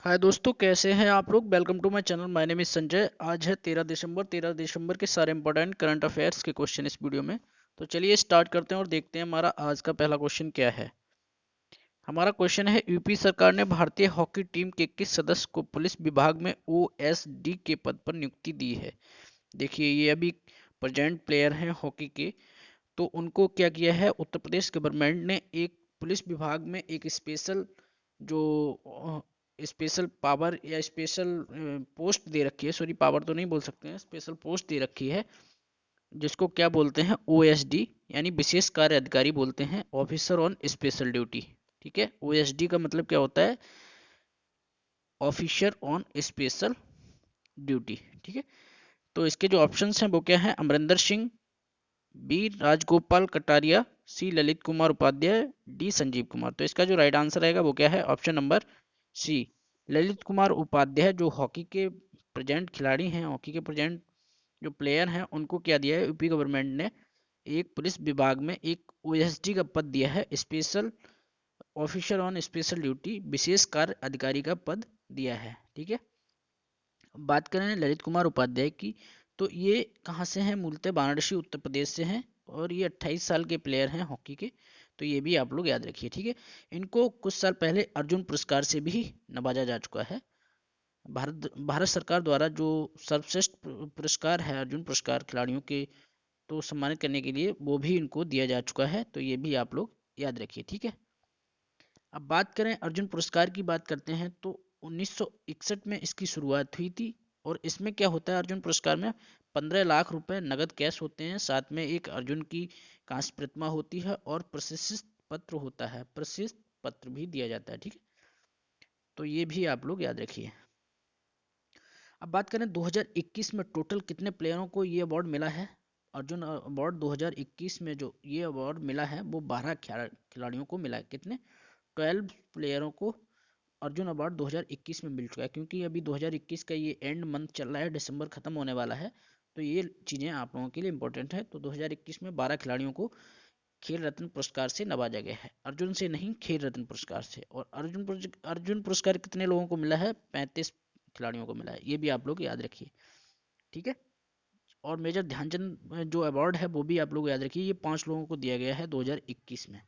हाय दोस्तों, कैसे हैं आप लोग। Welcome to my channel. My name is Sanjay. आज है 13 दिसंबर के सारे इंपॉर्टेंट करंट अफेयर्स के क्वेश्चन इस वीडियो में। तो चलिए स्टार्ट करते हैं और देखते हैं हमारा आज का पहला क्वेश्चन क्या है। हमारा क्वेश्चन है, यूपी सरकार ने भारतीय हॉकी टीम के किस सदस्य को पुलिस विभाग में ओएसडी के पद पर नियुक्ति दी है। देखिए, ये अभी प्रेजेंट प्लेयर हैं हॉकी के। तो उनको क्या किया है, उत्तर प्रदेश गवर्नमेंट ने एक पुलिस विभाग में एक स्पेशल जो स्पेशल पावर या स्पेशल पोस्ट दे रखी है। सॉरी, पावर तो नहीं बोल सकते हैं, स्पेशल पोस्ट दे रखी है, जिसको क्या बोलते हैं, ओएसडी यानी विशेष कार्य अधिकारी बोलते हैं, ऑफिसर ऑन स्पेशल ड्यूटी। ठीक है, ओएसडी का मतलब क्या होता है, ऑफिसर ऑन स्पेशल ड्यूटी। ठीक है, तो इसके जो ऑप्शंस हैं वो क्या है, Amarinder Singh, B Rajgopal Kataria, C Lalit Kumar Upadhyay, D Sanjeev Kumar. तो इसका जो राइट आंसर रहेगा वो क्या है, option number C, Lalit Kumar Upadhyay, जो हॉकी के प्रेजेंट खिलाड़ी हैं, हॉकी के प्रेजेंट जो प्लेयर हैं, उनको क्या दिया है, यूपी गवर्नमेंट ने एक पुलिस विभाग में एक ओएसडी का पद दिया है, special officer on special duty, विशेष कार्य अधिकारी का पद दिया है। ठीक है, बात करें ललित कुमार उपाध्याय की, तो ये कहाँ से हैं, मूलतः वाराणसी उत्तर प्रदेश से हैं, और ये 28 साल के प्लेयर हैं हॉकी के। तो ये भी आप लोग याद रखिए। ठीक है, इनको कुछ साल पहले अर्जुन पुरस्कार से भी नवाजा जा चुका है। भारत भारत सरकार द्वारा जो सर्वश्रेष्ठ पुरस्कार है, अर्जुन पुरस्कार खिलाड़ियों के तो सम्मानित करने के लिए, वो भी इनको दिया जा चुका है। तो ये भी आप लोग याद रखिए। ठीक है, अब बात करें अर्जुन पुरस्कार की, बात करते हैं तो 1961 में इसकी शुरुआत हुई थी। और इसमें क्या होता है, अर्जुन पुरस्कार में 15 लाख रुपए नगद कैश होते हैं, साथ में एक अर्जुन की कांस्य प्रतिमा होती है और प्रशस्ति पत्र होता है, प्रशस्ति पत्र भी दिया जाता है। ठीक है, तो ये भी आप लोग याद रखिए। अब बात करें 2021 में टोटल कितने प्लेयरों को ये अवार्ड मिला है। अर्जुन अवार्ड 2021 में जो ये अवार्ड मिला है वो 12 खिलाड़ियों को मिला है। कितने, 12 प्लेयरों को अर्जुन अवार्ड 2021 में मिल चुका है। क्योंकि अभी 2021 का ये एंड मंथ चल रहा है, दिसंबर खत्म होने वाला है, तो ये चीज़ें आप लोगों के लिए इंपॉर्टेंट है। तो 2021 में 12 खिलाड़ियों को खेल रत्न पुरस्कार से नवाजा गया है, अर्जुन से नहीं, खेल रत्न पुरस्कार से। और अर्जुन पुरस्कार कितने लोगों को मिला है, 35 खिलाड़ियों को मिला है। ये भी आप लोग याद रखिए। ठीक है, और मेजर ध्यानचंद जो अवार्ड है वो भी आप लोग याद रखिए, ये 5 लोगों को दिया गया है 2021 में।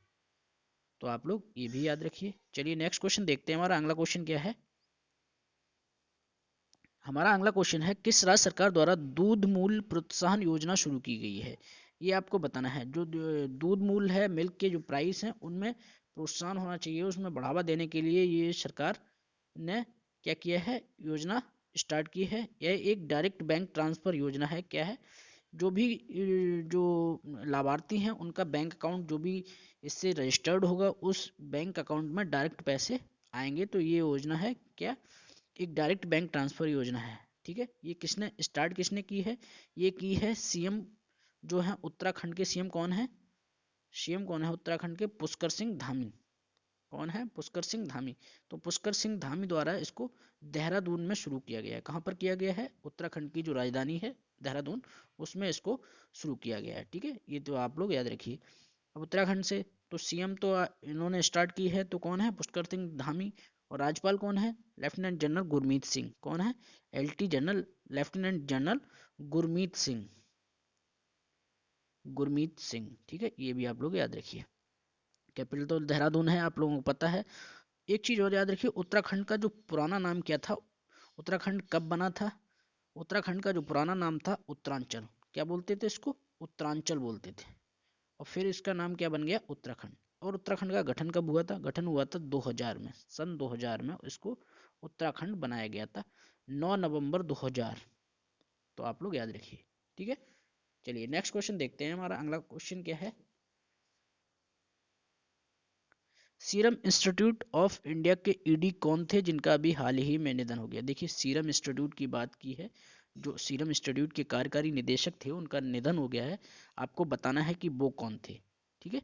तो आप लोग ये भी याद रखिए। चलिए नेक्स्ट क्वेश्चन देखते हैं, हमारा अगला क्वेश्चन क्या है। हमारा अगला क्वेश्चन है, किस राज्य सरकार द्वारा दूध मूल्य प्रोत्साहन योजना शुरू की गई है। ये आपको बताना है। जो दूध मूल्य है, मिल्क के जो प्राइस हैं, उनमें प्रोत्साहन होना चाहिए, उसमें बढ़ावा देने के लिए ये सरकार ने क्या किया है, योजना स्टार्ट की है। यह एक डायरेक्ट बैंक ट्रांसफर योजना है। क्या है, जो भी जो लाभार्थी हैं उनका बैंक अकाउंट जो भी इससे रजिस्टर्ड होगा, उस बैंक अकाउंट में डायरेक्ट पैसे आएंगे। तो ये योजना है क्या, एक डायरेक्ट बैंक ट्रांसफर योजना है। ठीक है, ये किसने स्टार्ट किसने की है, ये की है सीएम जो है उत्तराखंड के। सीएम कौन है, सीएम कौन है उत्तराखंड के, पुष्कर सिंह धामी। कौन है, पुष्कर सिंह धामी। तो पुष्कर सिंह धामी द्वारा इसको देहरादून में शुरू किया गया है। कहाँ पर किया गया है, उत्तराखंड की जो राजधानी है देहरादून, उसमें इसको शुरू किया गया है। ठीक है, ये तो आप लोग याद रखिए। अब उत्तराखंड से तो सीएम तो इन्होंने स्टार्ट की है, तो कौन है, पुष्कर सिंह धामी। और राज्यपाल कौन है, लेफ्टिनेंट जनरल गुरमीत सिंह। कौन है, LT general, lieutenant general Gurmeet Singh, Gurmeet Singh. ठीक है, ये भी आप लोग याद रखिए। कैपिटल तो देहरादून है, आप लोगों को पता है। एक चीज और याद रखिए, उत्तराखंड का जो पुराना नाम क्या था, उत्तराखंड कब बना था। उत्तराखंड का जो पुराना नाम था उत्तरांचल। क्या बोलते थे इसको, उत्तरांचल बोलते थे। और फिर इसका नाम क्या बन गया, उत्तराखंड। और उत्तराखंड का गठन कब हुआ था, गठन हुआ था 2000 में, सन 2000 में इसको उत्तराखंड बनाया गया था, 9 नवंबर 2000। तो आप लोग याद रखिए। ठीक है, चलिए नेक्स्ट क्वेश्चन देखते हैं। हमारा अगला क्वेश्चन क्या है, सीरम इंस्टीट्यूट ऑफ इंडिया के ईडी कौन थे जिनका अभी हाल ही में निधन हो गया। देखिए, सीरम इंस्टीट्यूट की बात की है, जो सीरम इंस्टीट्यूट के कार्यकारी निदेशक थे उनका निधन हो गया है। आपको बताना है कि वो कौन थे। ठीक है,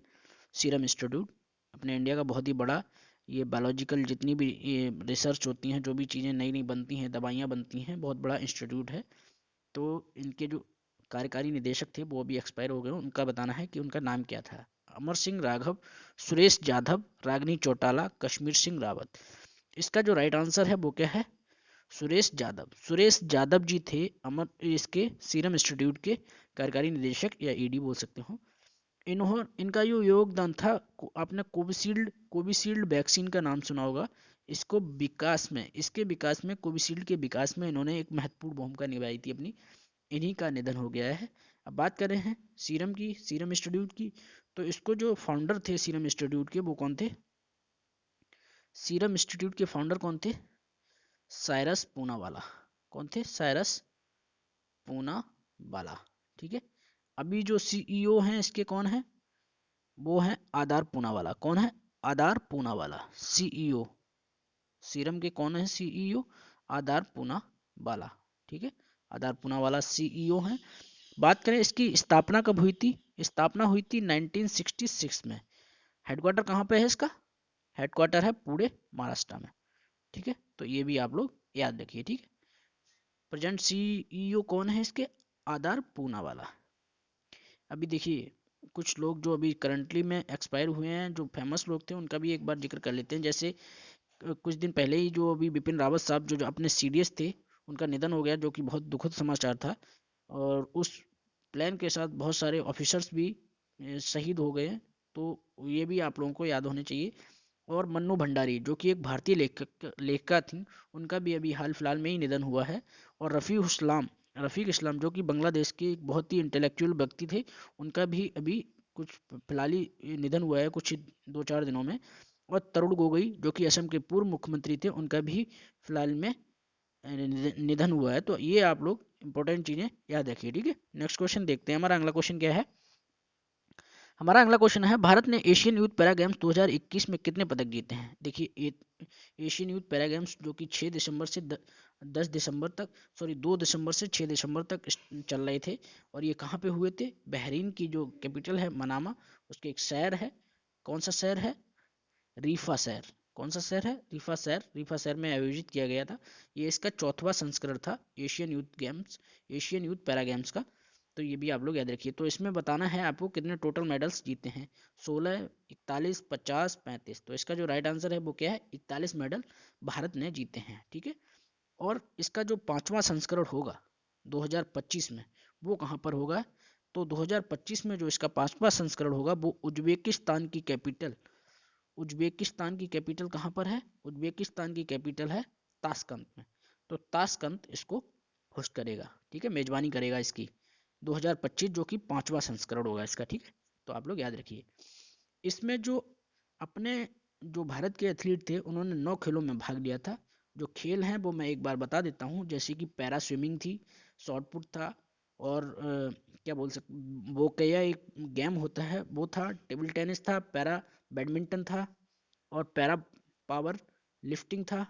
सीरम इंस्टीट्यूट अपने इंडिया का बहुत ही बड़ा, ये बायोलॉजिकल जितनी भी ये रिसर्च होती हैं, जो भी चीज़ें नई नई बनती हैं, दवाइयाँ बनती हैं, बहुत बड़ा इंस्टीट्यूट है। तो इनके जो कार्यकारी निदेशक थे वो अभी एक्सपायर हो गए। उनका बताना है कि उनका नाम क्या था। अमर सिंह राघव, सुरेश जाधव, रागनी चौटाला, कश्मीर सिंह रावत। इसका जो राइट आंसर है वो क्या है, सुरेश यादव। सुरेश यादव जी थे इसके सीरम इंस्टीट्यूट के कार्यकारी निदेशक या ईडी बोल सकते हो। इनका जो योगदान था, आपने कोविशील्ड वैक्सीन का नाम सुना होगा। इसके विकास में कोविशील्ड के विकास में इन्होंने एक महत्वपूर्ण भूमिका निभाई थी अपनी। इन्हीं का निधन हो गया है। अब बात कर रहे हैं सीरम इंस्टीट्यूट की, तो इसको जो फाउंडर थे सीरम इंस्टीट्यूट के वो कौन थे? सीरम इंस्टीट्यूट के फाउंडर कौन थे? साइरस पूनावाला। कौन थे? साइरस पूनावाला। ठीक है। अभी जो सीईओ हैं इसके कौन है? वो है आदार पूनावाला। कौन है? आदार पूनावाला सीईओ। सीरम के कौन है सीईओ? आदार पूनावाला। ठीक है, आदार पूनावाला सीईओ हैं। बात करें इसकी स्थापना कब हुई थी? स्थापना हुई थी 1966 में। हेडक्वार्टर कहाँ पे है इसका? हेडक्वार्टर है पुणे महाराष्ट्र में। ठीक है, तो ये भी आप लोग याद रखिए। ठीक है, प्रेजेंट सीईओ कौन है इसके? आदार पूनावाला। अभी देखिए कुछ लोग जो अभी करंटली में एक्सपायर हुए हैं, जो फेमस लोग थे, उनका भी एक बार जिक्र कर लेते हैं। जैसे कुछ दिन पहले ही जो अभी बिपिन रावत साहब जो अपने सीडीएस थे, उनका निधन हो गया, जो कि बहुत दुखद समाचार था। और उस प्लान के साथ बहुत सारे ऑफिसर्स भी शहीद हो गए। तो ये भी आप लोगों को याद होने चाहिए। और मन्नू भंडारी जो कि एक भारतीय लेखिका थी, उनका भी अभी हाल फिलहाल में ही निधन हुआ है। और रफ़ीक इस्लाम जो कि बांग्लादेश के एक बहुत ही इंटेलेक्चुअल व्यक्ति थे, उनका भी अभी कुछ फिलहाल ही निधन हुआ है, कुछ 2-4 दिनों में। और तरुण गोगोई जो कि असम के पूर्व मुख्यमंत्री थे, उनका भी फिलहाल में निधन हुआ है। तो ये आप लोग इंपॉर्टेंट चीज़ें याद रखिए। ठीक है, नेक्स्ट क्वेश्चन देखते हैं। हमारा अगला क्वेश्चन क्या है? हमारा अगला क्वेश्चन है, भारत ने एशियन यूथ पैरा गेम्स 2021 में कितने पदक जीते हैं? देखिए एशियन यूथ पैरा गेम्स जो कि 6 दिसंबर से 10 दिसंबर तक, सॉरी 2 दिसंबर से 6 दिसंबर तक चल रहे थे। और ये कहाँ पे हुए थे? बहरीन की जो कैपिटल है मनामा, उसके एक शहर है। कौन सा शहर है? रीफा शहर। कौन सा शहर है? रीफा शहर में आयोजित किया गया था। ये इसका 4वां संस्करण था एशियन यूथ पैरा गेम्स का। तो ये भी आप लोग याद रखिए। तो इसमें बताना है आपको कितने टोटल मेडल्स जीते हैं। 16, 41, 50, 35। तो इसका जो राइट आंसर है वो क्या है? 41 मेडल भारत ने जीते हैं। ठीक है, और इसका जो 5वां संस्करण होगा 2025 में, वो कहाँ पर होगा? तो 2025 में जो इसका 5वां संस्करण होगा वो उज्बेकिस्तान की कैपिटल कहाँ पर है? उज्बेकिस्तान की कैपिटल है ताशकंद में। तो ताशकंद इसको होस्ट करेगा। ठीक है, मेजबानी करेगा इसकी 2025, जो कि 5वां संस्करण होगा इसका। ठीक है, तो आप लोग याद रखिए। इसमें जो अपने जो भारत के एथलीट थे, उन्होंने 9 खेलों में भाग लिया था। जो खेल हैं वो मैं एक बार बता देता हूँ। जैसे कि पैरा स्विमिंग थी, शॉर्ट पुट था, और क्या बोल सकते, वो क्या एक गेम होता है वो था, टेबल टेनिस था, पैरा बैडमिंटन था, और पैरा पावर लिफ्टिंग था,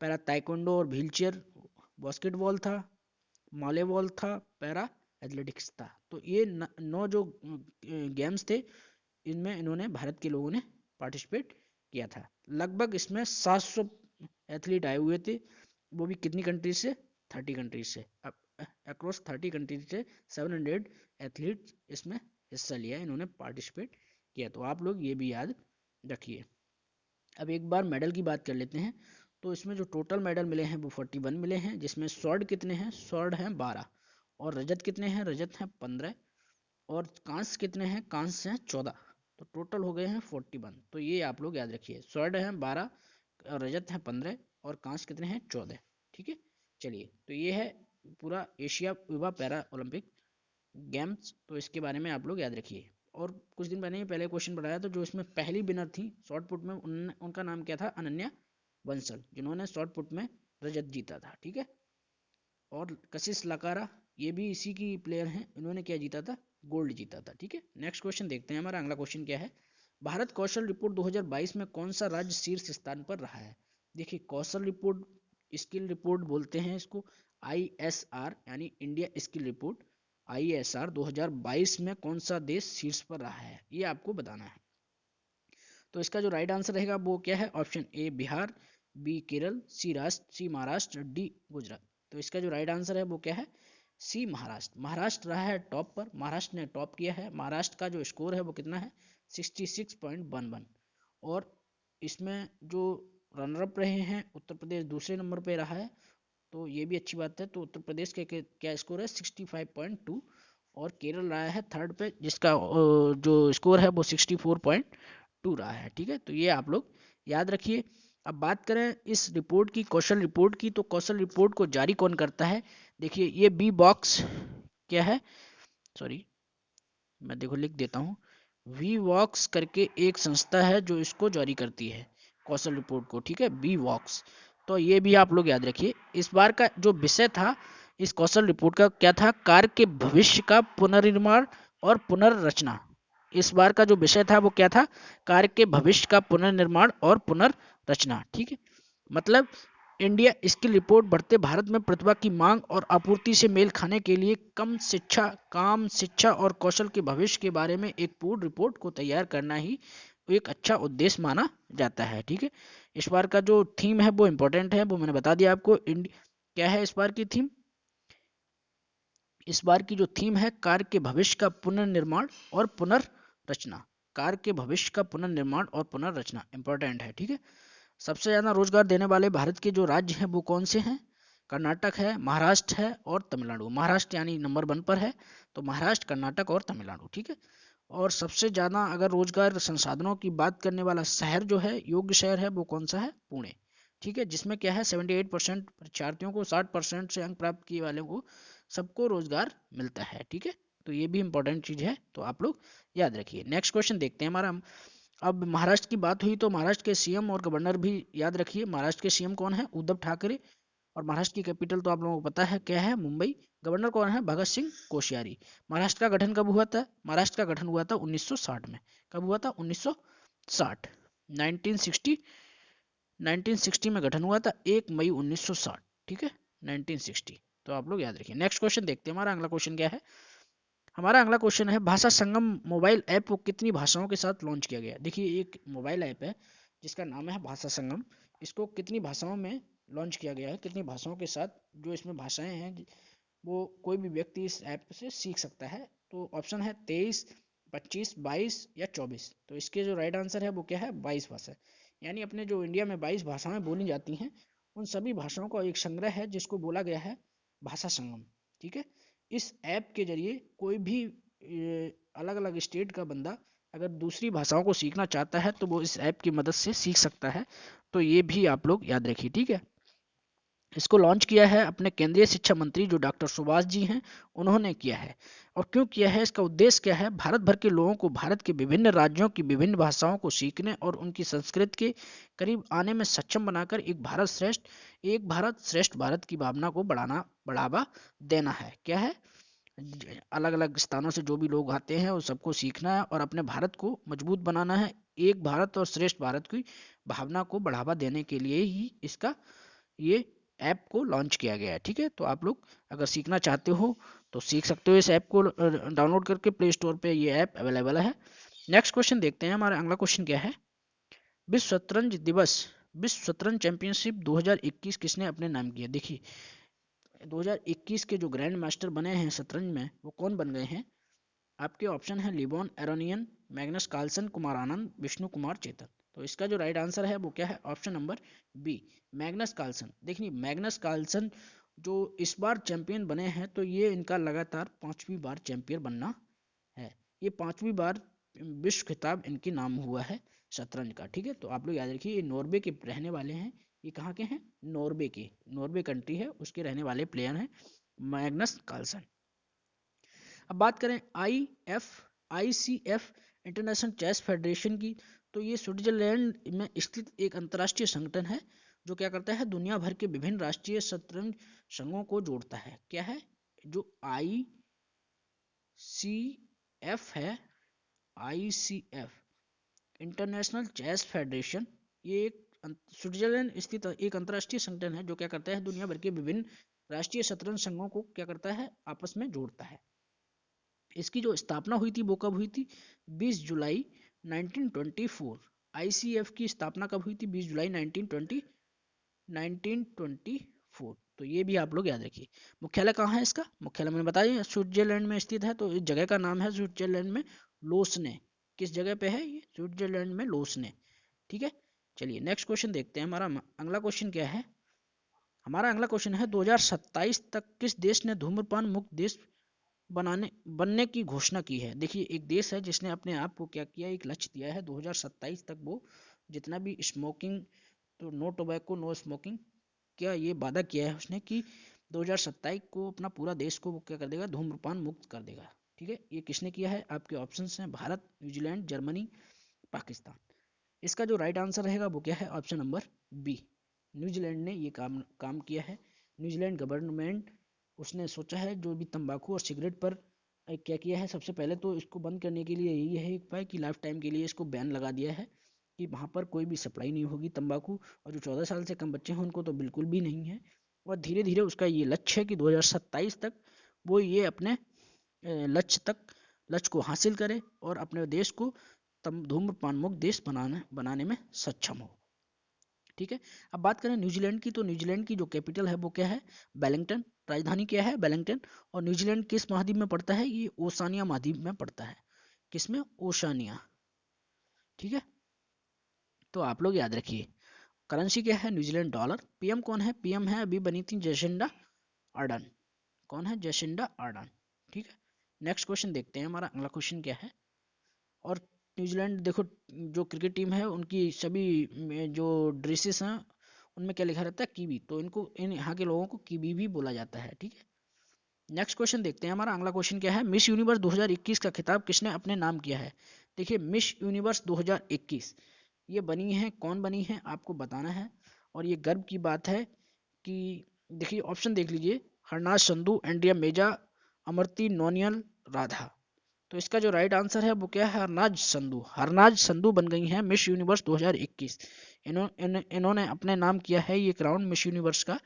पैरा ताइक्वांडो और व्हीलचेयर बास्केटबॉल था, वॉलीबॉल था, पैरा एथलेटिक्स था। तो ये 9 जो गेम्स थे, इनमें इन्होंने भारत के लोगों ने पार्टिसिपेट किया था। लगभग इसमें 700 एथलीट आए हुए थे। वो भी कितनी कंट्रीज से? 30 कंट्रीज से। अक्रॉस 30 कंट्रीज से 700 एथलीट इसमें हिस्सा लिया, इन्होंने पार्टिसिपेट किया। तो आप लोग ये भी याद रखिए। अब एक बार मेडल की बात कर लेते हैं। तो इसमें जो टोटल मेडल मिले हैं वो 41 मिले हैं, जिसमें स्वर्ण कितने हैं? स्वर्ण हैं 12। और रजत कितने हैं? रजत हैं 15। और कांस्य कितने हैं? कांस्य हैं 14। तो टोटल हो गए हैं 41। तो ये आप लोग याद रखिए, स्वर्ण हैं 12, रजत हैं 15, और कांस्य कितने हैं? 14। ठीक है, चलिए, तो ये है पूरा एशिया युवा पैरा ओलंपिक गेम्स। तो इसके बारे में आप लोग याद रखिए। और कुछ दिन पहले क्वेश्चन बनाया था, जो इसमें पहली विनर थी शॉर्ट पुट में, उनका नाम क्या था? अनन्या बंसल, जिन्होंने शॉर्ट पुट में रजत जीता था। ठीक है, और कशिश लकारा, ये भी इसी की प्लेयर हैं, इन्होंने क्या जीता था? गोल्ड जीता था। ठीक है, नेक्स्ट क्वेश्चन देखते हैं। हमारा अगला क्वेश्चन क्या है? भारत कौशल रिपोर्ट 2022 में कौन सा राज्य शीर्ष स्थान पर रहा है? देखिए, कौशल रिपोर्ट, स्किल रिपोर्ट बोलते हैं इसको, ISR यानी इंडिया स्किल रिपोर्ट, ISR 2022 में कौन सा देश शीर्ष पर रहा है, ये आपको बताना है। तो इसका जो राइट आंसर रहेगा वो क्या है? Option A Bihar, B Kerala, C Maharashtra, D Gujarat. तो इसका जो राइट आंसर है वो क्या है? सी महाराष्ट्र। महाराष्ट्र रहा है टॉप पर, महाराष्ट्र ने टॉप किया है। महाराष्ट्र का जो स्कोर है वो कितना है? 66.11। और इसमें जो रनर अप रहे हैं, उत्तर प्रदेश दूसरे नंबर पे रहा है, तो ये भी अच्छी बात है। तो उत्तर प्रदेश के क्या स्कोर है 65.2, और केरल रहा है थर्ड पे, जिसका जो स्कोर है वो 64.2 रहा है। ठीक है, तो ये आप लोग याद रखिए। अब बात करें इस रिपोर्ट की, कौशल रिपोर्ट की, तो कौशल रिपोर्ट को जारी कौन करता है? देखिए ये बी बॉक्स क्या है, सॉरी मैं देखो लिख देता हूँ, वी वॉक्स करके एक संस्था है जो इसको जारी करती है कौशल रिपोर्ट को। ठीक है, बी वॉक्स। तो ये भी आप लोग याद रखिए। इस बार का जो विषय था इस कौशल रिपोर्ट का क्या था? कार्य के भविष्य का पुनर्निर्माण और पुनर्रचना। इस बार का जो विषय था वो क्या था? कार्य के भविष्य का पुनर्निर्माण और पुनर्रचना। ठीक है, मतलब इंडिया स्किल रिपोर्ट बढ़ते भारत में प्रतिभा की मांग और आपूर्ति से मेल खाने के लिए काम शिक्षा और कौशल के भविष्य के बारे में एक पूर्ण रिपोर्ट को तैयार करना ही एक अच्छा उद्देश्य माना जाता है। ठीक है, इस बार का जो थीम है वो इम्पोर्टेंट है, वो मैंने बता दिया आपको। क्या है इस बार की थीम? इस बार की जो थीम है कार्य के भविष्य का पुनर्निर्माण और पुनर्रचना। कार्य के भविष्य का पुनर्निर्माण और पुनर्रचना इंपॉर्टेंट है। ठीक है, सबसे ज्यादा रोजगार देने वाले भारत के जो राज्य हैं वो कौन से हैं? कर्नाटक है, महाराष्ट्र है और तमिलनाडु। महाराष्ट्र यानी नंबर 1 पर है, तो महाराष्ट्र, कर्नाटक और तमिलनाडु। ठीक है, और सबसे ज्यादा अगर रोजगार संसाधनों की बात करने वाला शहर जो है, योग्य शहर है, वो कौन सा है? पुणे। ठीक है, जिसमें क्या है 78% परीक्षार्थियों को, 60% से अंक प्राप्त किए वाले को सबको रोजगार मिलता है। ठीक है, तो ये भी इंपॉर्टेंट चीज है, तो आप लोग याद रखिए। नेक्स्ट क्वेश्चन देखते हैं हमारा। अब महाराष्ट्र की बात हुई तो महाराष्ट्र के सीएम और गवर्नर भी याद रखिए। महाराष्ट्र के सीएम कौन है? उद्धव ठाकरे। और महाराष्ट्र की कैपिटल तो आप लोगों को पता है क्या है? मुंबई। गवर्नर कौन है? भगत सिंह कोश्यारी। महाराष्ट्र का गठन कब हुआ था? महाराष्ट्र का गठन हुआ था 1960 में। कब हुआ था? 1960, 1960, 1960 में गठन हुआ था, 1 मई 1960। ठीक है, 1960। तो आप लोग याद रखिए। नेक्स्ट क्वेश्चन देखते हैं, हमारा अगला क्वेश्चन क्या है? हमारा अगला क्वेश्चन है भाषा संगम मोबाइल ऐप को कितनी भाषाओं के साथ लॉन्च किया गया? देखिए एक मोबाइल ऐप है जिसका नाम है भाषा संगम। इसको कितनी भाषाओं में लॉन्च किया गया है? कितनी भाषाओं के साथ जो इसमें भाषाएं हैं वो कोई भी व्यक्ति इस ऐप से सीख सकता है। तो ऑप्शन है 23, 25, 22 या 24। तो इसके जो राइट आंसर है वो क्या है? 22 भाषा। यानी अपने जो इंडिया में 22 भाषाएं बोली जाती हैं उन सभी भाषाओं का एक संग्रह है जिसको बोला गया है भाषा संगम। ठीक है, इस ऐप के जरिए कोई भी अलग अलग स्टेट का बंदा अगर दूसरी भाषाओं को सीखना चाहता है तो वो इस ऐप की मदद से सीख सकता है। तो ये भी आप लोग याद रखिए। ठीक है, इसको लॉन्च किया है अपने केंद्रीय शिक्षा मंत्री जो डॉक्टर सुभाष जी हैं, उन्होंने किया है। और क्यों किया है? इसका उद्देश्य क्या है? भारत भर के लोगों को भारत के विभिन्न राज्यों की विभिन्न भाषाओं को सीखने और उनकी संस्कृति के करीब आने में सक्षम बनाकर एक भारत श्रेष्ठ भारत की भावना को बढ़ावा देना है। क्या है? अलग अलग स्थानों से जो भी लोग आते हैं उन सबको सीखना है और अपने भारत को मजबूत बनाना है। एक भारत और श्रेष्ठ भारत की भावना को बढ़ावा देने के लिए ही इसका ये ऐप को लॉन्च किया गया है। ठीक है, तो आप लोग अगर सीखना चाहते हो तो सीख सकते हो। इस ऐप को डाउनलोड करके प्ले स्टोर पे ये ऐप अवेलेबल है। नेक्स्ट क्वेश्चन देखते हैं, हमारा अगला क्वेश्चन क्या है? विश्व शतरंज दिवस, विश्व शतरंज चैंपियनशिप 2021 किसने अपने नाम किया? देखिए 2021 के जो ग्रैंड मास्टर बने हैं शतरंज में वो कौन बन गए हैं? आपके ऑप्शन है Levon Aronian, Magnus Carlsen, Kumar Anand, Vishnu Kumar Chetan. तो इसका जो राइट आंसर है वो क्या है? Option number B, Magnus Carlsen. देखिए मैग्नस कार्लसन जो इस बार चैंपियन बने हैं तो ये इनका लगातार 5वीं बार चैंपियन बनना है। ये 5वीं बार विश्व खिताब इनके नाम हुआ है शतरंज का। ठीक है, तो आप लोग याद रखिए ये नॉर्वे के रहने वाले हैं। ये कहाँ के हैं? नॉर्वे के, नॉर्वे कंट्री है उसके रहने वाले प्लेयर हैं मैग्नस कार्लसन। अब बात करें ICF इंटरनेशनल चेस फेडरेशन की, तो ये स्विट्जरलैंड में स्थित एक अंतर्राष्ट्रीय संगठन है जो क्या करता है? दुनिया भर के विभिन्न राष्ट्रीय शतरंज संघों को जोड़ता है। क्या है? जो ICF है, ICF इंटरनेशनल चेस फेडरेशन, ये एक स्विट्जरलैंड स्थित एक अंतर्राष्ट्रीय संगठन है जो क्या करता है? दुनिया भर के विभिन्न राष्ट्रीय शतरंज संघों को क्या करता है? आपस में जोड़ता है। इसकी जो स्थापना हुई थी वो कब हुई थी? 20 जुलाई 1924। आईसीएफ की स्थापना कब हुई थी? 20 जुलाई 1924। तो ये भी आप लोग याद रखिए। मुख्यालय कहाँ है इसका? मुख्यालय मैंने बताया स्विट्जरलैंड में स्थित है। तो इस जगह का नाम है स्विट्जरलैंड में लोसने। किस जगह पे है ये? स्विट्जरलैंड में लोसने। ठीक है, चलिए नेक्स्ट क्वेश्चन देखते हैं। हमारा अगला क्वेश्चन क्या है? हमारा अगला क्वेश्चन है 2027 तक किस देश ने धूम्रपान मुक्त देश बनने की घोषणा की है। देखिए एक देश है जिसने अपने आप को क्या किया, एक लक्ष्य दिया है 2027 तक वो जितना भी स्मोकिंग, तो नो टोबैको नो स्मोकिंग, क्या ये वादा किया है उसने कि 2027 को अपना पूरा देश को वो क्या कर देगा, धूम्रपान मुक्त कर देगा। ठीक है, ये किसने किया है? आपके ऑप्शंस हैं भारत, न्यूजीलैंड, जर्मनी, पाकिस्तान। इसका जो राइट आंसर रहेगा वो क्या है? ऑप्शन नंबर बी, न्यूजीलैंड ने ये काम किया है। न्यूजीलैंड गवर्नमेंट उसने सोचा है जो भी तंबाकू और सिगरेट पर क्या किया है, सबसे पहले तो इसको बंद करने के लिए यही है एक उपाय कि लाइफ टाइम के लिए इसको बैन लगा दिया है कि वहाँ पर कोई भी सप्लाई नहीं होगी तंबाकू, और जो 14 साल से कम बच्चे हैं उनको तो बिल्कुल भी नहीं है। और धीरे धीरे उसका ये लक्ष्य है कि 2027 तक वो ये अपने लक्ष्य को हासिल करे और अपने देश को धूम्रपान मुक्त देश बनाने में सक्षम हो। ठीक है, अब बात करें न्यूजीलैंड की, तो न्यूजीलैंड की जो कैपिटल है वो क्या है? वेलिंगटन। राजधानी क्या है? वेलिंगटन। और न्यूजीलैंड किस महाद्वीप में पड़ता है? ये ओशानिया महाद्वीप में पड़ता है। किसमें? ओशानिया। ठीक है, तो आप लोग याद रखिए। करेंसी क्या है? New Zealand dollar. पीएम कौन है? पीएम है अभी बनी थी जेसिंडा आर्डन। कौन है? Jacinda Ardern. ठीक है, नेक्स्ट क्वेश्चन देखते हैं। हमारा अगला क्वेश्चन क्या है? और न्यूजीलैंड देखो, जो क्रिकेट टीम है उनकी सभी जो ड्रेसेस हैं उनमें क्या लिखा रहता है? कीवी। तो इनको यहाँ के लोगों को कीवी भी बोला जाता है। ठीक है, नेक्स्ट क्वेश्चन देखते हैं। हमारा अगला क्वेश्चन क्या है? मिस यूनिवर्स 2021 का खिताब किसने अपने नाम किया है? देखिए मिस यूनिवर्स 2021 ये बनी है, कौन बनी है आपको बताना है। और ये गर्व की बात है कि देखिए ऑप्शन देख लीजिए, हरनाज संधू, एंड्रिया मेजा, अमरती नोनियल, राधा। तो इसका जो राइट आंसर है वो क्या है? हरनाज संधू। हरनाज संधू बन गई हैं मिस यूनिवर्स 2021। इन्होंने अपने नाम किया है ये क्राउन मिस यूनिवर्स का।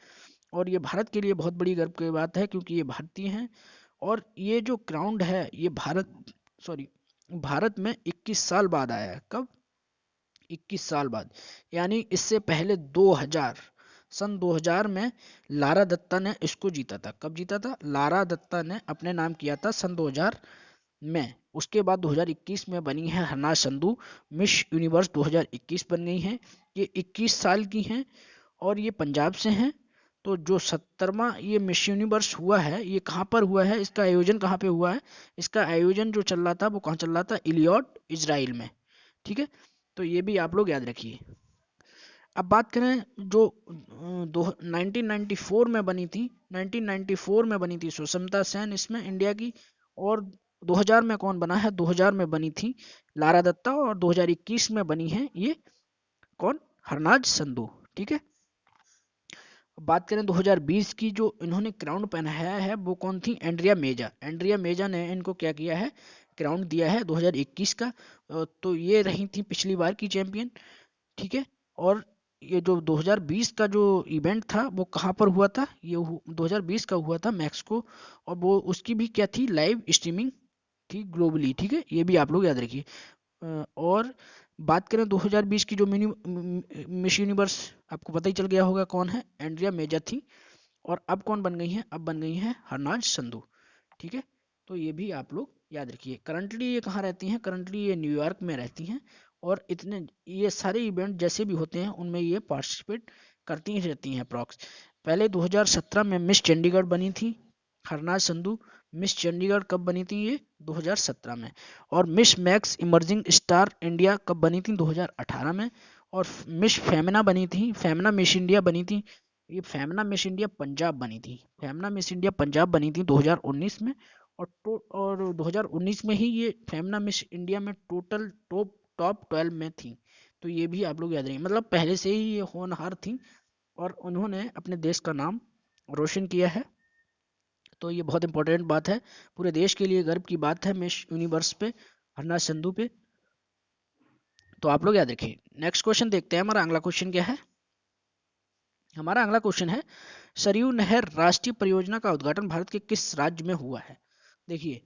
और ये भारत के लिए बहुत बड़ी गर्व की बात है क्योंकि ये भारतीय हैं। और ये जो क्राउन है ये भारत में 21 साल बाद आया है। कब? 21 साल बाद। यानी इससे पहले 2000 में लारा दत्ता ने इसको जीता था। कब जीता था? लारा दत्ता ने अपने नाम किया था सन 2000 में। उसके बाद 2021 में बनी है हरनाज संधू, मिस यूनिवर्स 2021 बन गई हैं। ये 21 साल की हैं और ये पंजाब से हैं। तो जो 70वां ये मिस यूनिवर्स हुआ है ये कहाँ पर हुआ है? इसका आयोजन कहाँ पे हुआ है? इसका आयोजन जो चल रहा था वो कहाँ चल रहा था? इलियट, इजराइल में। ठीक है, तो ये भी आप लोग याद रखिए। अब बात करें जो 1994 में बनी थी, 1994 में बनी थी सुष्मिता सेन इसमें इंडिया की। और 2000 में कौन बना है? 2000 में बनी थी लारा दत्ता। और 2021 में बनी है ये कौन? हरनाज संधू। ठीक है, बात करें 2020 की, जो इन्होंने क्राउन पहनाया है वो कौन थी? एंड्रिया मेजा। एंड्रिया मेजा ने इनको क्या किया है? क्राउन दिया है 2021 का। तो ये रही थी पिछली बार की चैंपियन। ठीक है, और ये जो 2020 का जो इवेंट था वो कहाँ पर हुआ था? ये 2020 का हुआ था मैक्सिको। और वो उसकी भी क्या थी? लाइव स्ट्रीमिंग थी ग्लोबली। ठीक है, ये भी आप लोग याद रखिए। और बात करें 2020 की जो मिस यूनिवर्स, आपको पता ही चल गया होगा कौन है? एंड्रिया मेजा थी। और अब कौन बन गई हैं? अब बन गई हैं हरनाज संधू। ठीक है, तो ये भी आप लोग याद रखिए। करंटली ये कहाँ रहती हैं? करंटली ये न्यूयॉर्क में रहती हैं। और इतने ये सारे इवेंट जैसे भी होते हैं उनमें ये पार्टिसिपेट करती ही रहती हैं अप्रॉक्स। पहले 2017 में मिस चंडीगढ़ बनी थी हरनाज संधू। मिस चंडीगढ़ कब बनी थी? ये 2017 में। और miss max emerging star India कब बनी थी? 2018 में। और मिस फेमिना बनी थी, फेमिना मिस इंडिया बनी थी, ये फेमिना मिस इंडिया पंजाब बनी थी। फेमिना मिस इंडिया पंजाब बनी थी 2019 में। और 2019 में ही ये फेमिना मिस इंडिया में टोटल टॉप 12 में थी। तो ये भी आप लोग याद रखें, मतलब पहले से ही ये होनहार थी और उन्होंने अपने देश का नाम रोशन किया है। तो ये बहुत इंपॉर्टेंट बात है, पूरे देश के लिए गर्व की बात है मिस यूनिवर्स पे, हरनाज संधू पे। तो आप लोग याद रखिए। नेक्स्ट क्वेश्चन देखते हैं। हमारा अगला क्वेश्चन क्या है? हमारा अगला क्वेश्चन है, सरयू नहर राष्ट्रीय परियोजना का उद्घाटन भारत के किस राज्य में हुआ है? देखिए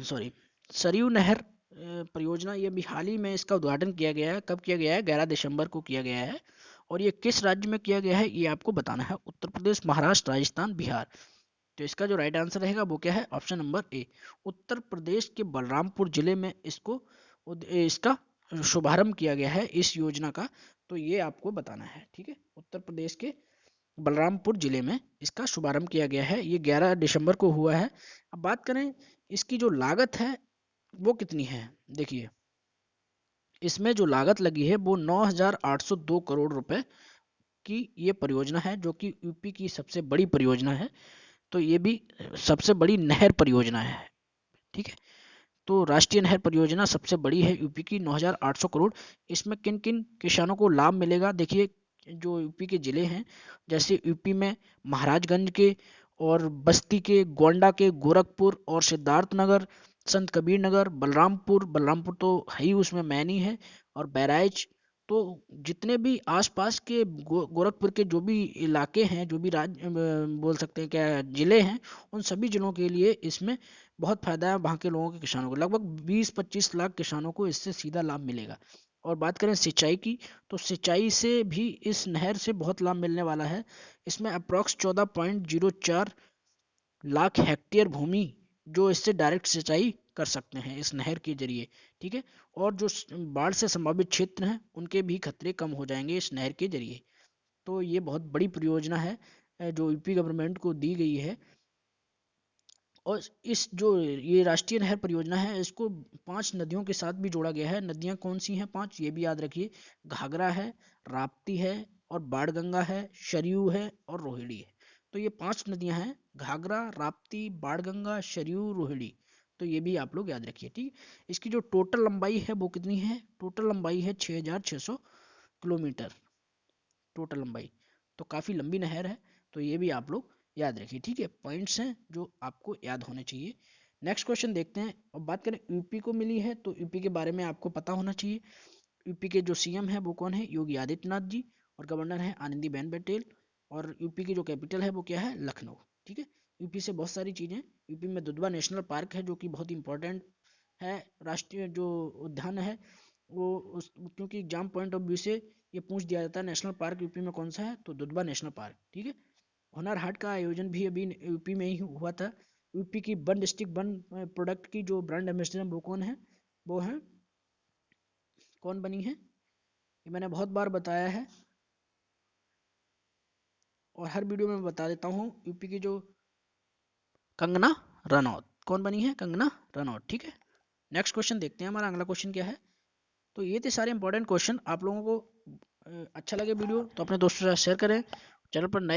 सॉरी, सरयू नहर परियोजना ये भी हाल ही में इसका उद्घाटन किया गया है। कब किया गया है? 11 दिसंबर को किया गया है। और ये किस राज्य में किया गया है ये आपको बताना है। उत्तर प्रदेश, महाराष्ट्र, राजस्थान, बिहार। तो इसका जो राइट आंसर रहेगा वो क्या है? Option number A, Uttar Pradesh के बलरामपुर जिले में इसका शुभारंभ किया गया है इस योजना का, तो ये आपको बताना है। ठीक है, उत्तर प्रदेश के बलरामपुर जिले में इसका शुभारंभ किया गया है, ये 11 दिसंबर को हुआ है। अब बात करें इसकी जो लागत है वो कितनी है, देखिए इसमें जो लागत लगी है वो 9,802 करोड़ रुपए की ये परियोजना है, जो कि यूपी की सबसे बड़ी परियोजना है। तो ये भी सबसे बड़ी नहर परियोजना है। ठीक है, तो राष्ट्रीय नहर परियोजना सबसे बड़ी है यूपी की, 9,800 करोड़। इसमें किन किन किसानों को लाभ मिलेगा, देखिए जो यूपी के ज़िले हैं, जैसे यूपी में महाराजगंज के और बस्ती के, गोंडा के, गोरखपुर और सिद्धार्थनगर, संत कबीर नगर, बलरामपुर, बलरामपुर तो है ही उसमें मैन ही है, और बहराइच। तो जितने भी आसपास के गोरखपुर के जो भी इलाके हैं, जो भी बोल सकते हैं क्या ज़िले हैं, उन सभी ज़िलों के लिए इसमें बहुत फायदा है। वहाँ के लोगों के किसानों को लगभग 20-25 लाख किसानों को इससे सीधा लाभ मिलेगा। और बात करें सिंचाई की, तो सिंचाई से भी इस नहर से बहुत लाभ मिलने वाला है। इसमें अप्रॉक्स 14.04 लाख हेक्टेयर भूमि जो इससे डायरेक्ट सिंचाई कर सकते हैं इस नहर के जरिए। ठीक है, और जो बाढ़ से संभावित क्षेत्र हैं उनके भी खतरे कम हो जाएंगे इस नहर के जरिए। तो ये बहुत बड़ी परियोजना है जो यूपी गवर्नमेंट को दी गई है। और इस जो ये राष्ट्रीय नहर परियोजना है, इसको 5 नदियों के साथ भी जोड़ा गया है। नदियां कौन सी हैं 5, ये भी याद रखिए, घाघरा है, राप्ती है, और बाणगंगा है, सरयू है, और रोहिणी है। तो ये 5 नदियां हैं, घाघरा, राप्ती, बाणगंगा, सरयू, रोहिणी। तो ये भी आप लोग याद रखिए। ठीक, इसकी जो टोटल लंबाई है वो कितनी है, टोटल लंबाई है 6,600 किलोमीटर टोटल लंबाई। तो काफ़ी लंबी नहर है, तो ये भी आप लोग याद रखिए। ठीक है, पॉइंट्स हैं जो आपको याद होने चाहिए। नेक्स्ट क्वेश्चन देखते हैं। अब बात करें यूपी को मिली है, तो यूपी के बारे में आपको पता होना चाहिए। यूपी के जो सीएम है वो कौन है, योगी आदित्यनाथ जी, और गवर्नर है आनंदीबेन पटेल, और यूपी की जो कैपिटल है वो क्या है, लखनऊ। ठीक है, यूपी से बहुत सारी चीज़ें, यूपी में दुधवा नेशनल पार्क है जो कि बहुत इंपॉर्टेंट है, राष्ट्रीय जो उद्यान है वो क्योंकि एग्जाम पॉइंट ऑफ व्यू से ये पूछ दिया जाता है नेशनल पार्क यूपी में कौन सा है, तो दुधवा नेशनल पार्क। ठीक है, हुनर हाट का आयोजन भी अभी यूपी में ही हुआ था। यूपी की वन डिस्ट्रिक्ट वन प्रोडक्ट की जो ब्रांड एम्बेसडर वो कौन है, वो है, कौन बनी है, ये मैंने बहुत बार बताया है और हर वीडियो में बता देता हूँ। यूपी की जो कंगना रनौत, कौन बनी है, कंगना रनौत। ठीक है, नेक्स्ट क्वेश्चन देखते हैं, हमारा अगला क्वेश्चन क्या है। तो ये थे सारे इंपॉर्टेंट क्वेश्चन। आप लोगों को अच्छा लगे वीडियो तो अपने दोस्तों के साथ शेयर करें। चैनल पर नए